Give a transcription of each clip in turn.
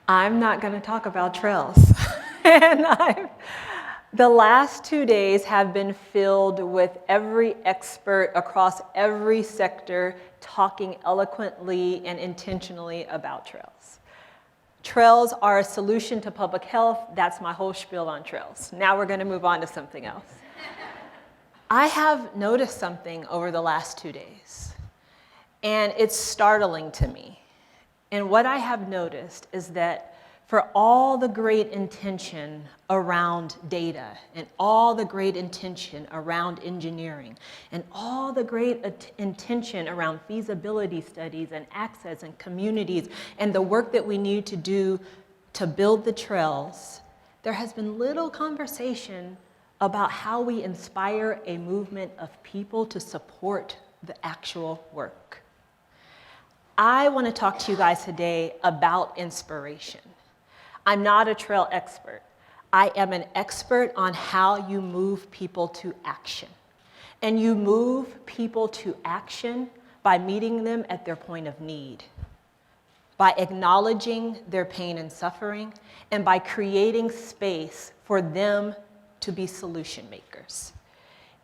I'm not going to talk about trails. The last 2 days have been filled with every expert across every sector talking eloquently and intentionally about trails. Trails are a solution to public health. That's my whole spiel on trails. Now we're going to move on to something else. I have noticed something over the last 2 days, and it's startling to me. And what I have noticed is that for all the great intention around data and all the great intention around engineering and all the great intention around feasibility studies and access and communities and the work that we need to do to build the trails, there has been little conversation about how we inspire a movement of people to support the actual work. I want to talk to you guys today about inspiration. I'm not a trail expert. I am an expert on how you move people to action. And you move people to action by meeting them at their point of need, by acknowledging their pain and suffering, and by creating space for them to be solution makers.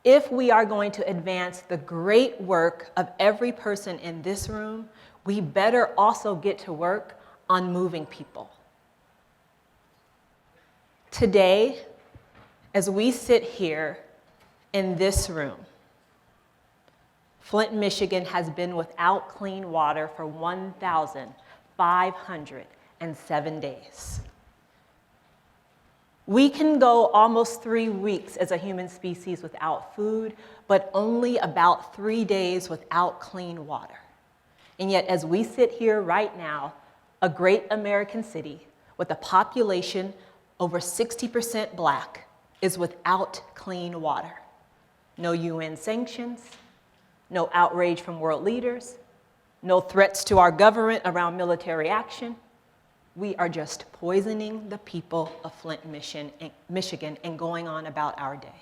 If we are going to advance the great work of every person in this room, we better also get to work on moving people. Today, as we sit here in this room, Flint, Michigan has been without clean water for 1,507 days. We can go almost 3 weeks as a human species without food, but only about 3 days without clean water. And yet, as we sit here right now, a great American city with a population over 60% Black is without clean water. No UN sanctions, no outrage from world leaders, no threats to our government around military action. We are just poisoning the people of Flint, Michigan, and going on about our day.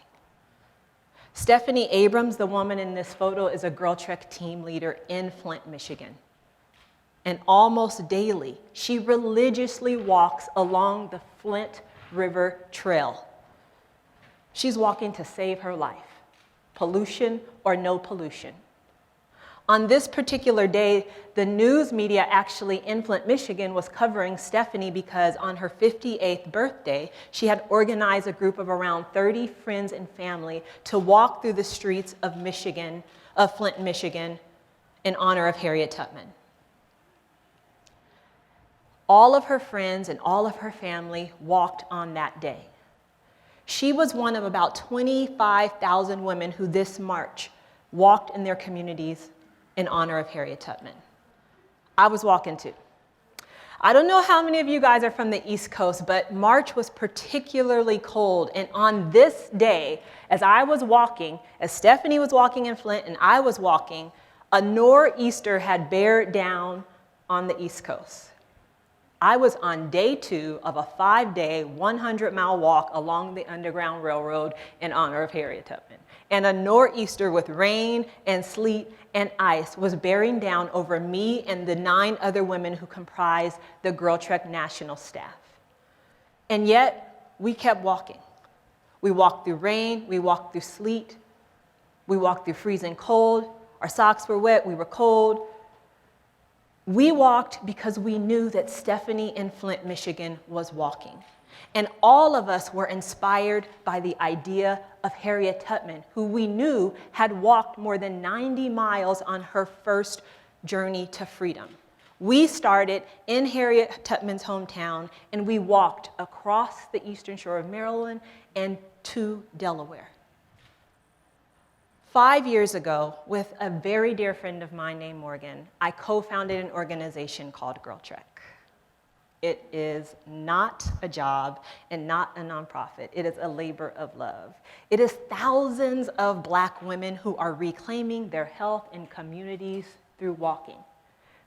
Stephanie Abrams, the woman in this photo, is a GirlTrek team leader in Flint, Michigan. And almost daily, she religiously walks along the Flint River Trail. She's walking to save her life, pollution or no pollution. On this particular day, the news media actually in Flint, Michigan was covering Stephanie because on her 58th birthday, she had organized a group of around 30 friends and family to walk through the streets of Flint, Michigan, in honor of Harriet Tubman. All of her friends and all of her family walked on that day. She was one of about 25,000 women who this March walked in their communities in honor of Harriet Tubman. I was walking too. I don't know how many of you guys are from the East Coast, but March was particularly cold. And on this day, as I was walking, as Stephanie was walking in Flint and I was walking, a nor'easter had bear down on the East Coast. I was on day 2 of a 5-day, 100-mile walk along the Underground Railroad in honor of Harriet Tubman. And a nor'easter with rain and sleet and ice was bearing down over me and the 9 other women who comprised the GirlTrek national staff. And yet, we kept walking. We walked through rain, we walked through sleet, we walked through freezing cold, our socks were wet, we were cold. We walked because we knew that Stephanie in Flint, Michigan was walking. And all of us were inspired by the idea of Harriet Tubman, who we knew had walked more than 90 miles on her first journey to freedom. We started in Harriet Tubman's hometown, and we walked across the eastern shore of Maryland and to Delaware. 5 years ago, with a very dear friend of mine named Morgan, I co-founded an organization called GirlTrek. It is not a job and not a nonprofit. It is a labor of love. It is thousands of Black women who are reclaiming their health in communities through walking.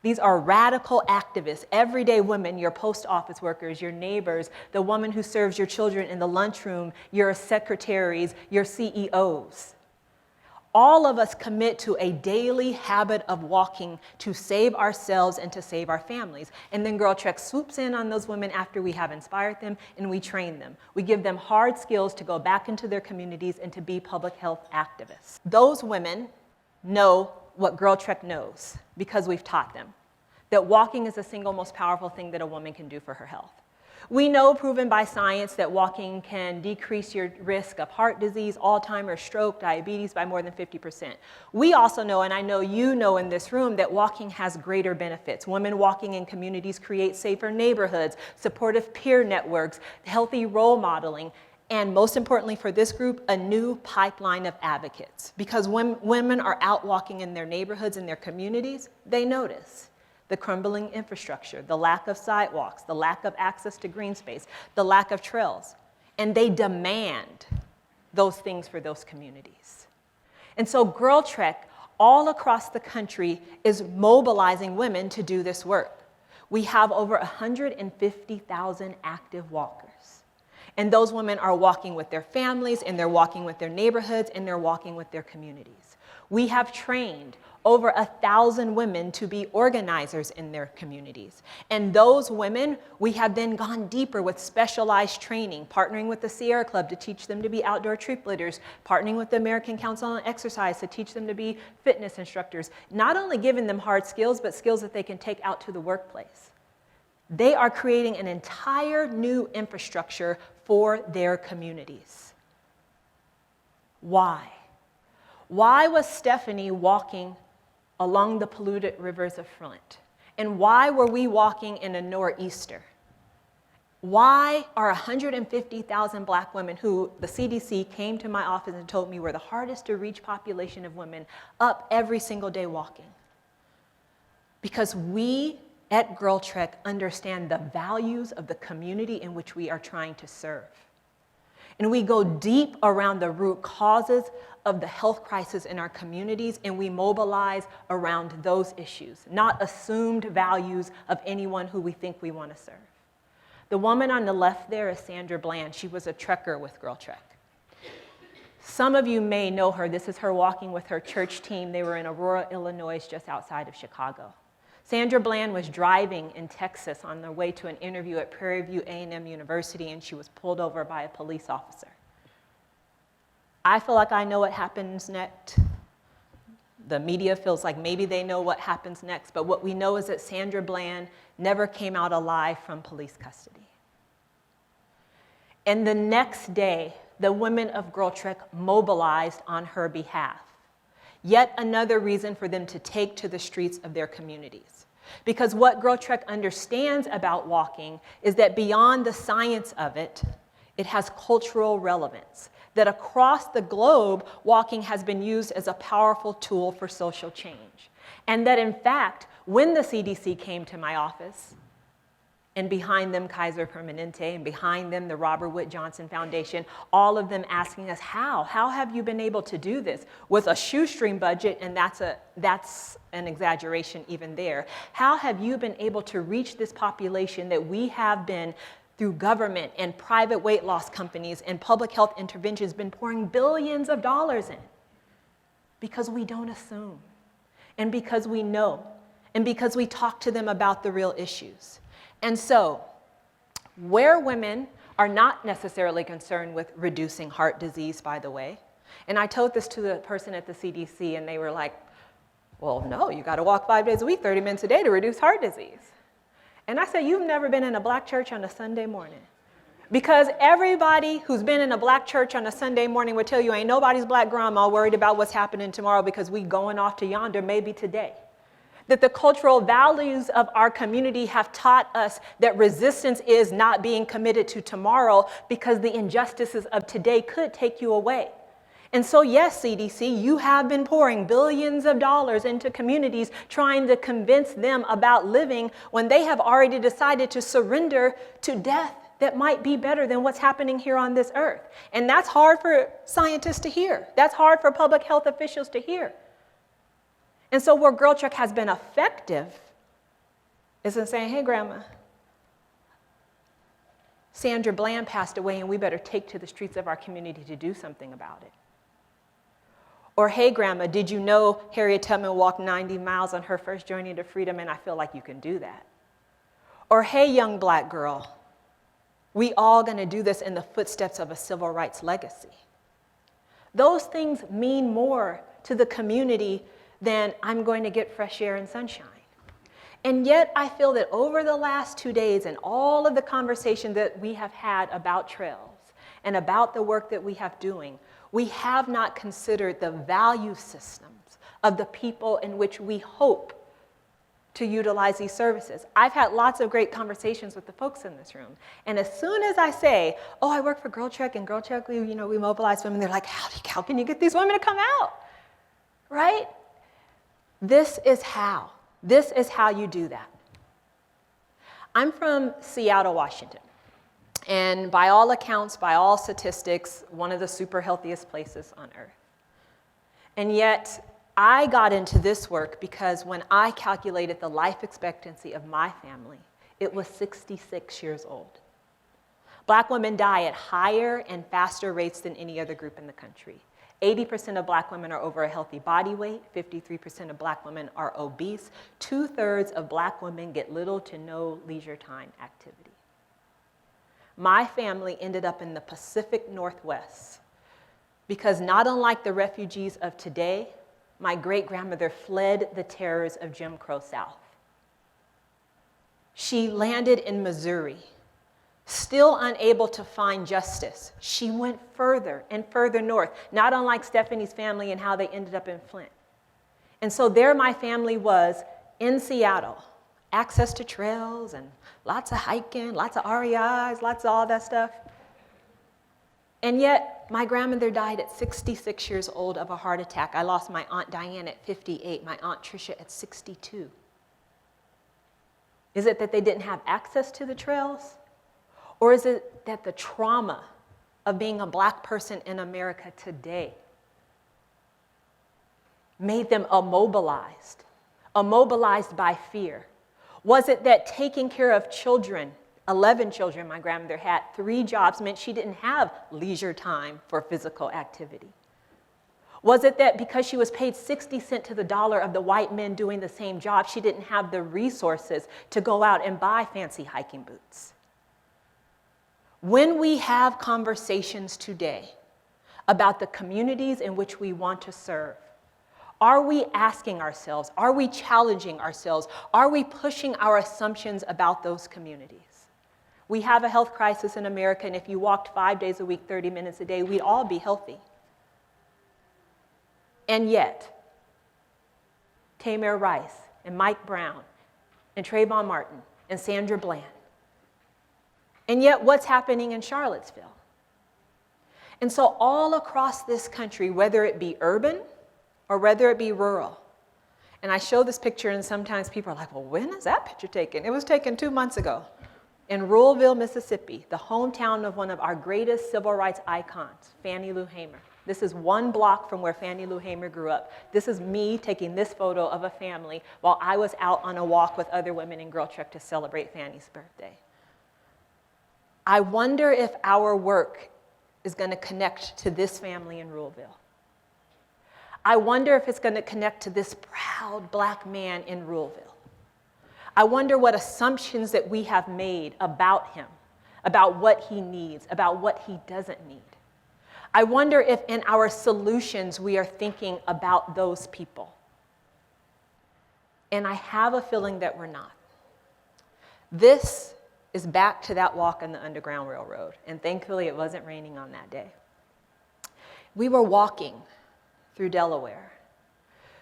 These are radical activists, everyday women, your post office workers, your neighbors, the woman who serves your children in the lunchroom, your secretaries, your CEOs. all of us commit to a daily habit of walking to save ourselves and to save our families. And then GirlTrek swoops in on those women after we have inspired them, and we train them. We give them hard skills to go back into their communities and to be public health activists. Those women know what GirlTrek knows because we've taught them, that walking is the single most powerful thing that a woman can do for her health. We know, proven by science, that walking can decrease your risk of heart disease, Alzheimer's, stroke, diabetes by more than 50%. We also know, and I know you know in this room, that walking has greater benefits. Women walking in communities create safer neighborhoods, supportive peer networks, healthy role modeling, and most importantly for this group, a new pipeline of advocates. Because when women are out walking in their neighborhoods and their communities, they notice the crumbling infrastructure, the lack of sidewalks, the lack of access to green space, the lack of trails, and they demand those things for those communities. And so GirlTrek all across the country is mobilizing women to do this work. We have over 150,000 active walkers. And those women are walking with their families, and they're walking with their neighborhoods, and they're walking with their communities. We have trained over 1,000 women to be organizers in their communities. And those women, we have then gone deeper with specialized training, partnering with the Sierra Club to teach them to be outdoor troop leaders, partnering with the American Council on Exercise to teach them to be fitness instructors, not only giving them hard skills, but skills that they can take out to the workplace. They are creating an entire new infrastructure for their communities. Why? Why was Stephanie walking along the polluted rivers of Flint? And why were we walking in a nor'easter? Why are 150,000 black women who the CDC came to my office and told me were the hardest to reach population of women up every single day walking? Because we at GirlTrek understand the values of the community in which we are trying to serve. And we go deep around the root causes of the health crisis in our communities, and we mobilize around those issues, not assumed values of anyone who we think we want to serve. The woman on the left there is Sandra Bland. She was a trekker with GirlTrek. Some of you may know her. This is her walking with her church team. They were in Aurora, Illinois, just outside of Chicago. Sandra Bland was driving in Texas on their way to an interview at Prairie View A&M University, and she was pulled over by a police officer. I feel like I know what happens next. The media feels like maybe they know what happens next, but what we know is that Sandra Bland never came out alive from police custody. And the next day, the women of GirlTrek mobilized on her behalf. Yet another reason for them to take to the streets of their communities. Because what GirlTrek understands about walking is that beyond the science of it, it has cultural relevance. That across the globe, walking has been used as a powerful tool for social change. And that in fact, when the CDC came to my office, and behind them Kaiser Permanente, and behind them the Robert Wood Johnson Foundation, all of them asking us, how have you been able to do this with a shoestring budget, and that's an exaggeration even there. How have you been able to reach this population that we have been, through government and private weight loss companies and public health interventions, been pouring billions of dollars in? Because we don't assume, and because we know, and because we talk to them about the real issues. And so, where women are not necessarily concerned with reducing heart disease, by the way, and I told this to the person at the CDC, and they were like, well, no, you gotta walk 5 days a week, 30 minutes a day to reduce heart disease. And I said, you've never been in a black church on a Sunday morning. Because everybody who's been in a black church on a Sunday morning would tell you ain't nobody's black grandma worried about what's happening tomorrow because we going off to yonder maybe today. That the cultural values of our community have taught us that resistance is not being committed to tomorrow because the injustices of today could take you away. And so yes, CDC, you have been pouring billions of dollars into communities trying to convince them about living when they have already decided to surrender to death that might be better than what's happening here on this earth. And that's hard for scientists to hear. That's hard for public health officials to hear. And so where GirlTrek has been effective is in saying, hey, Grandma, Sandra Bland passed away and we better take to the streets of our community to do something about it. Or, hey, Grandma, did you know Harriet Tubman walked 90 miles on her first journey to freedom, and I feel like you can do that? Or, hey, young black girl, we all going to do this in the footsteps of a civil rights legacy. Those things mean more to the community than I'm going to get fresh air and sunshine. And yet I feel that over the last 2 days and all of the conversation that we have had about trails and about the work that we have doing, we have not considered the value systems of the people in which we hope to utilize these services. I've had lots of great conversations with the folks in this room. And as soon as I say, oh, I work for GirlTrek, and GirlTrek, we mobilize women, they're like, how can you get these women to come out? Right? This is how you do that. I'm from Seattle, Washington. And by all accounts, by all statistics, one of the super healthiest places on earth. And yet, I got into this work because when I calculated the life expectancy of my family, it was 66 years old. Black women die at higher and faster rates than any other group in the country. 80% of black women are over a healthy body weight. 53% of black women are obese. 2/3 of black women get little to no leisure time activity. My family ended up in the Pacific Northwest because not unlike the refugees of today, my great-grandmother fled the terrors of Jim Crow South. She landed in Missouri. Still unable to find justice, she went further and further north, not unlike Stephanie's family and how they ended up in Flint. And so there my family was in Seattle, access to trails and lots of hiking, lots of REIs, lots of all that stuff. And yet, my grandmother died at 66 years old of a heart attack. I lost my Aunt Diane at 58, my Aunt Tricia at 62. Is it that they didn't have access to the trails? Or is it that the trauma of being a black person in America today made them immobilized by fear? Was it that taking care of children, 11 children my grandmother had, 3 jobs, meant she didn't have leisure time for physical activity? Was it that because she was paid 60 cents to the dollar of the white men doing the same job, she didn't have the resources to go out and buy fancy hiking boots? When we have conversations today about the communities in which we want to serve, are we asking ourselves, are we challenging ourselves, are we pushing our assumptions about those communities? We have a health crisis in America, and if you walked 5 days a week, 30 minutes a day, we'd all be healthy. And yet, Tamir Rice and Mike Brown and Trayvon Martin and Sandra Bland, and yet what's happening in Charlottesville? And so all across this country, whether it be urban or whether it be rural, and I show this picture and sometimes people are like, well, when is that picture taken? It was taken 2 months ago. In Ruleville, Mississippi, the hometown of one of our greatest civil rights icons, Fannie Lou Hamer. This is 1 block from where Fannie Lou Hamer grew up. This is me taking this photo of a family while I was out on a walk with other women in GirlTrek to celebrate Fannie's birthday. I wonder if our work is going to connect to this family in Ruleville. I wonder if it's going to connect to this proud black man in Ruleville. I wonder what assumptions that we have made about him, about what he needs, about what he doesn't need. I wonder if in our solutions we are thinking about those people. And I have a feeling that we're not. This is back to that walk on the Underground Railroad, and thankfully it wasn't raining on that day. We were walking through Delaware.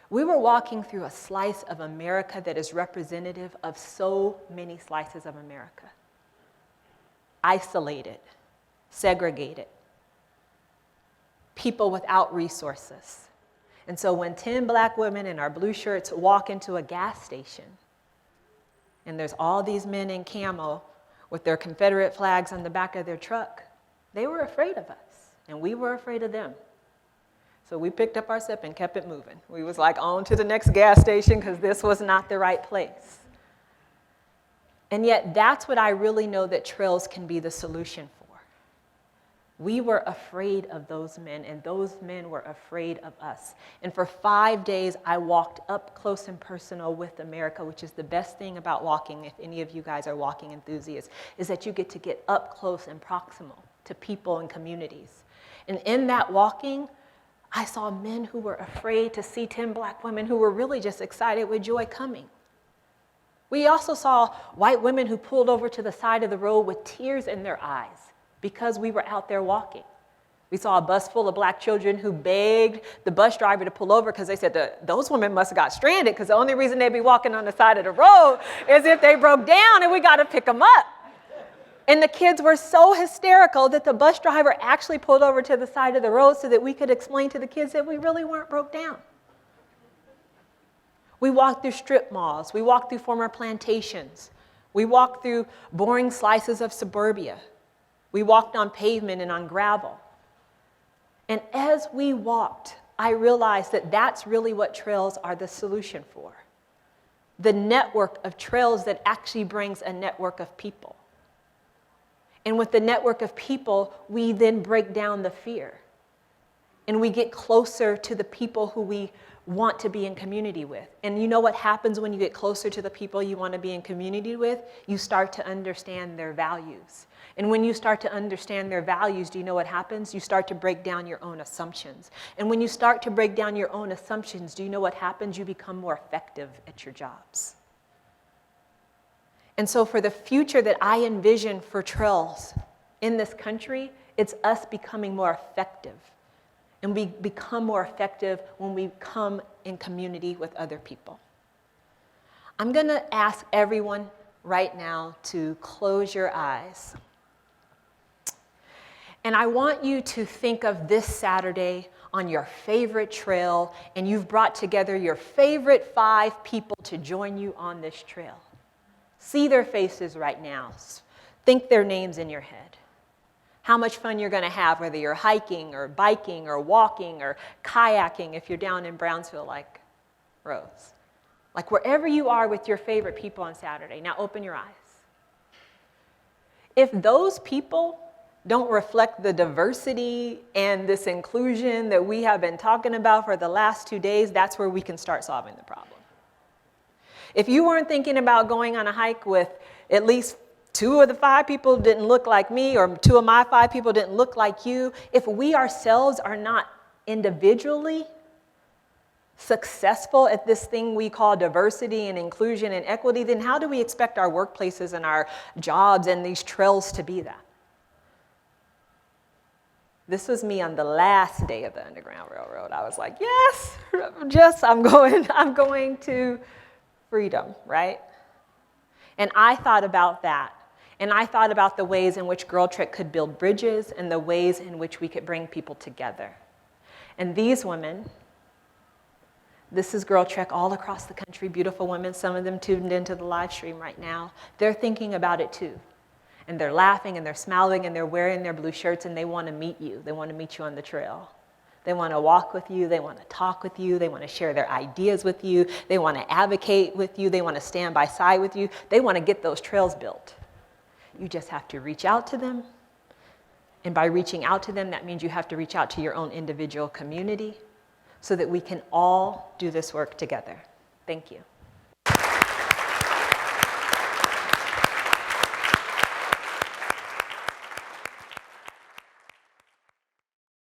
We were walking through a slice of America that is representative of so many slices of America. Isolated, segregated, people without resources. And so when 10 black women in our blue shirts walk into a gas station, and there's all these men in camo with their Confederate flags on the back of their truck, they were afraid of us, and we were afraid of them. So we picked up our sip and kept it moving. We was like, on to the next gas station, because this was not the right place. And yet, that's what I really know that trails can be the solution for. We were afraid of those men, and those men were afraid of us. And for 5 days, I walked up close and personal with America, which is the best thing about walking, if any of you guys are walking enthusiasts, is that you get up close and proximal to people and communities. And in that walking, I saw men who were afraid to see 10 black women who were really just excited with joy coming. We also saw white women who pulled over to the side of the road with tears in their eyes because we were out there walking. We saw a bus full of black children who begged the bus driver to pull over because they said those women must have got stranded because the only reason they'd be walking on the side of the road is if they broke down and we got to pick them up. And the kids were so hysterical that the bus driver actually pulled over to the side of the road so that we could explain to the kids that we really weren't broke down. We walked through strip malls. We walked through former plantations. We walked through boring slices of suburbia. We walked on pavement and on gravel. And as we walked, I realized that that's really what trails are the solution for. The network of trails that actually brings a network of people. And with the network of people, we then break down the fear. And we get closer to the people who we want to be in community with. And you know what happens when you get closer to the people you want to be in community with? You start to understand their values. And when you start to understand their values, do you know what happens? You start to break down your own assumptions. And when you start to break down your own assumptions, do you know what happens? You become more effective at your jobs. And so for the future that I envision for trails in this country, it's us becoming more effective. And we become more effective when we come in community with other people. I'm going to ask everyone right now to close your eyes. And I want you to think of this Saturday on your favorite trail, and you've brought together your favorite 5 people to join you on this trail. See their faces right now. Think their names in your head. How much fun you're going to have, whether you're hiking or biking or walking or kayaking if you're down in Brownsville like Rose. Like wherever you are with your favorite people on Saturday. Now open your eyes. If those people don't reflect the diversity and this inclusion that we have been talking about for the last 2 days, that's where we can start solving the problem. If you weren't thinking about going on a hike with at least 2 of the 5 people didn't look like me, or 2 of my 5 people didn't look like you, if we ourselves are not individually successful at this thing we call diversity and inclusion and equity, then how do we expect our workplaces and our jobs and these trails to be that? This was me on the last day of the Underground Railroad. I was like, yes, I'm going to freedom, right? And I thought about that. And I thought about the ways in which GirlTrek could build bridges and the ways in which we could bring people together. And these women, this is GirlTrek all across the country, beautiful women, some of them tuned into the live stream right now. They're thinking about it too. And they're laughing and they're smiling and they're wearing their blue shirts and they want to meet you. They want to meet you on the trail. They want to walk with you. They want to talk with you. They want to share their ideas with you. They want to advocate with you. They want to stand by side with you. They want to get those trails built. You just have to reach out to them. And by reaching out to them, that means you have to reach out to your own individual community so that we can all do this work together. Thank you.